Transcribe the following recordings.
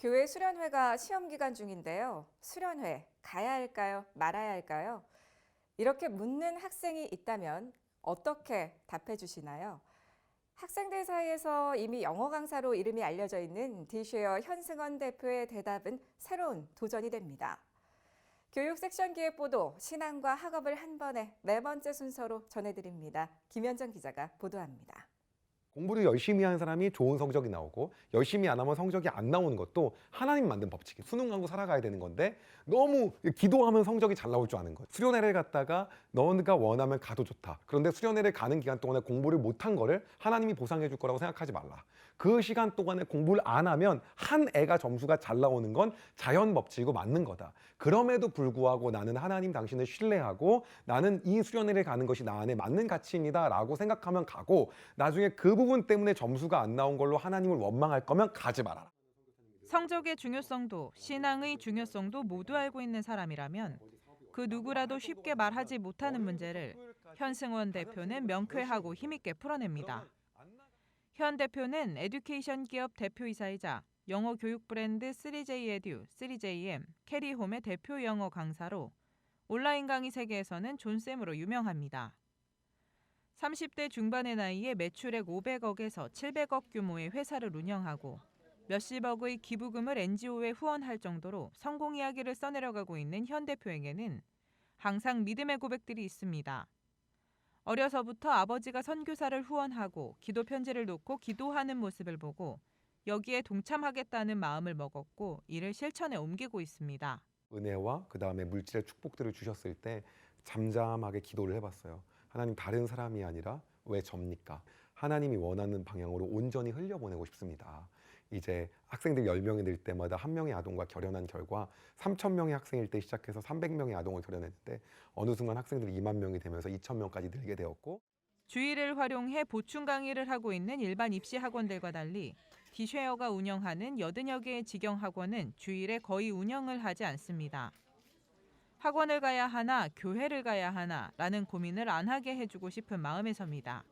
교회 수련회가 시험 기간 중인데요. 수련회 가야 할까요? 말아야 할까요? 이렇게 묻는 학생이 있다면 어떻게 답해 주시나요? 학생들 사이에서 이미 영어 강사로 이름이 알려져 있는 디쉐어 현승원 대표의 대답은 새로운 도전이 됩니다. 교육 섹션 기획 보도, 신앙과 학업을 한 번에 네 번째 순서로 전해드립니다. 김현정 기자가 보도합니다. 공부를 열심히 하는 사람이 좋은 성적이 나오고 열심히 안 하면 성적이 안 나오는 것도 하나님 만든 법칙이에요. 수능 강고 살아가야 되는 건데 너무 기도하면 성적이 잘 나올 줄 아는 거예요. 수련회를 갔다가 너가 원하면 가도 좋다. 그런데 수련회를 가는 기간 동안에 공부를 못한 거를 하나님이 보상해 줄 거라고 생각하지 말라. 그 시간 동안에 공부를 안 하면 한 애가 점수가 잘 나오는 건 자연 법칙이고 맞는 거다. 그럼에도 불구하고 나는 하나님 당신을 신뢰하고 나는 이 수련회를 가는 것이 나 안에 맞는 가치입니다 라고 생각하면 가고, 나중에 그 부분 때문에 점수가 안 나온 걸로 하나님을 원망할 거면 가지 말아라. 성적의 중요성도 신앙의 중요성도 모두 알고 있는 사람이라면 그 누구라도 쉽게 말하지 못하는 문제를 현승원 대표는 명쾌하고 힘있게 풀어냅니다. 현 대표는 에듀케이션 기업 대표이사이자 영어 교육 브랜드 3J 에듀, 3JM, 캐리홈의 대표 영어 강사로 온라인 강의 세계에서는 존쌤으로 유명합니다. 30대 중반의 나이에 매출액 500억에서 700억 규모의 회사를 운영하고 몇십억의 기부금을 NGO에 후원할 정도로 성공 이야기를 써내려가고 있는 현 대표에게는 항상 믿음의 고백들이 있습니다. 어려서부터 아버지가 선교사를 후원하고 기도 편지를 놓고 기도하는 모습을 보고 여기에 동참하겠다는 마음을 먹었고 이를 실천에 옮기고 있습니다. 은혜와 그 다음에 물질의 축복들을 주셨을 때 잠잠하게 기도를 해봤어요. 하나님, 다른 사람이 아니라 왜 접니까? 하나님이 원하는 방향으로 온전히 흘려보내고 싶습니다. 이제 학생들 10명이 늘 때마다 한 명의 아동과 결연한 결과 3,000명의 학생일 때 시작해서 300명의 아동을 결연했는데 어느 순간 학생들이 2만 명이 되면서 2,000명까지 늘게 되었고, 주일을 활용해 보충 강의를 하고 있는 일반 입시 학원들과 달리 디쉐어가 운영하는 80여 개의 직영 학원은 주일에 거의 운영을 하지 않습니다. 학원을 가야 하나 교회를 가야 하나라는 고민을 안 하게 해주고 싶은 마음에서입니다.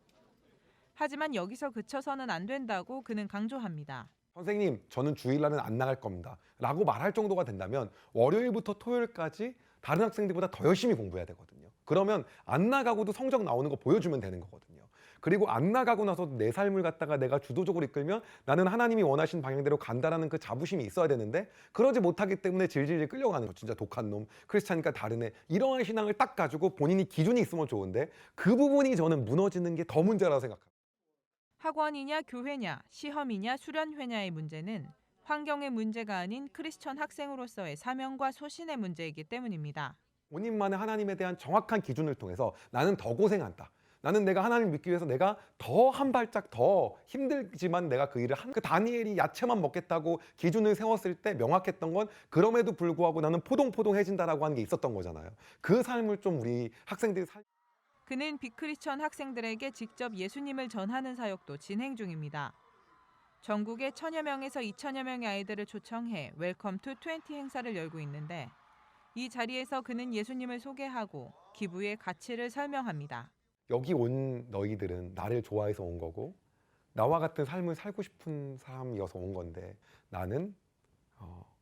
하지만 여기서 그쳐서는 안 된다고 그는 강조합니다. 선생님, 저는 주일날은 안 나갈 겁니다 라고 말할 정도가 된다면 월요일부터 토요일까지 다른 학생들보다 더 열심히 공부해야 되거든요. 그러면 안 나가고도 성적 나오는 거 보여주면 되는 거거든요. 그리고 안 나가고 나서 내 삶을 갖다가 내가 주도적으로 이끌면 나는 하나님이 원하신 방향대로 간다라는 그 자부심이 있어야 되는데 그러지 못하기 때문에 질질 끌려가는 거. 진짜 독한 놈, 크리스찬이니까 다른 애, 이러한 신앙을 딱 가지고 본인이 기준이 있으면 좋은데 그 부분이 저는 무너지는 게 더 문제라고 생각합니다. 학원이냐 교회냐 시험이냐 수련회냐의 문제는 환경의 문제가 아닌 크리스천 학생으로서의 사명과 소신의 문제이기 때문입니다. 본인만의 하나님에 대한 정확한 기준을 통해서 나는 더 고생한다. 나는 내가 하나님을 믿기 위해서 내가 더 한 발짝 더 힘들지만 내가 그 일을 그 다니엘이 야채만 먹겠다고 기준을 세웠을 때 명확했던 건 그럼에도 불구하고 나는 포동포동해진다라고 하는 게 있었던 거잖아요. 그 삶을 좀 우리 학생들이 그는 비크리스천 학생들에게 직접 예수님을 전하는 사역도 진행 중입니다. 전국에 1,000여 명에서 2,000여 명의 아이들을 초청해 웰컴 투 20 행사를 열고 있는데 이 자리에서 그는 예수님을 소개하고 기부의 가치를 설명합니다. 여기 온 너희들은 나를 좋아해서 온 거고 나와 같은 삶을 살고 싶은 사람이어서 온 건데 나는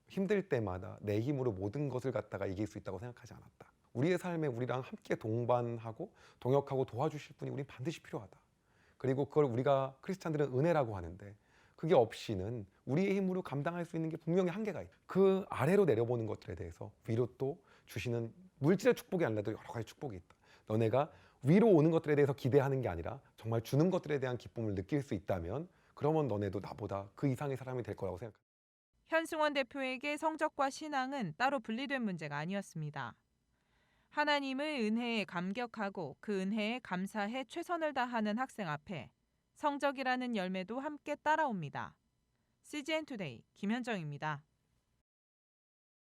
힘들 때마다 내 힘으로 모든 것을 갖다가 이길 수 있다고 생각하지 않았다. 우리의 삶에 우리랑 함께 동반하고 동역하고 도와주실 분이 우린 반드시 필요하다. 그리고 그걸 우리가 크리스찬들은 은혜라고 하는데 그게 없이는 우리의 힘으로 감당할 수 있는 게 분명히 한계가 있다. 그 아래로 내려보는 것들에 대해서 위로 또 주시는 물질의 축복이 아니라도 여러 가지 축복이 있다. 너네가 위로 오는 것들에 대해서 기대하는 게 아니라 정말 주는 것들에 대한 기쁨을 느낄 수 있다면 그러면 너네도 나보다 그 이상의 사람이 될 거라고 생각합니다. 현승원 대표에게 성적과 신앙은 따로 분리된 문제가 아니었습니다. 하나님의 은혜에 감격하고 그 은혜에 감사해 최선을 다하는 학생 앞에 성적이라는 열매도 함께 따라옵니다. CGN 투데이 김현정입니다.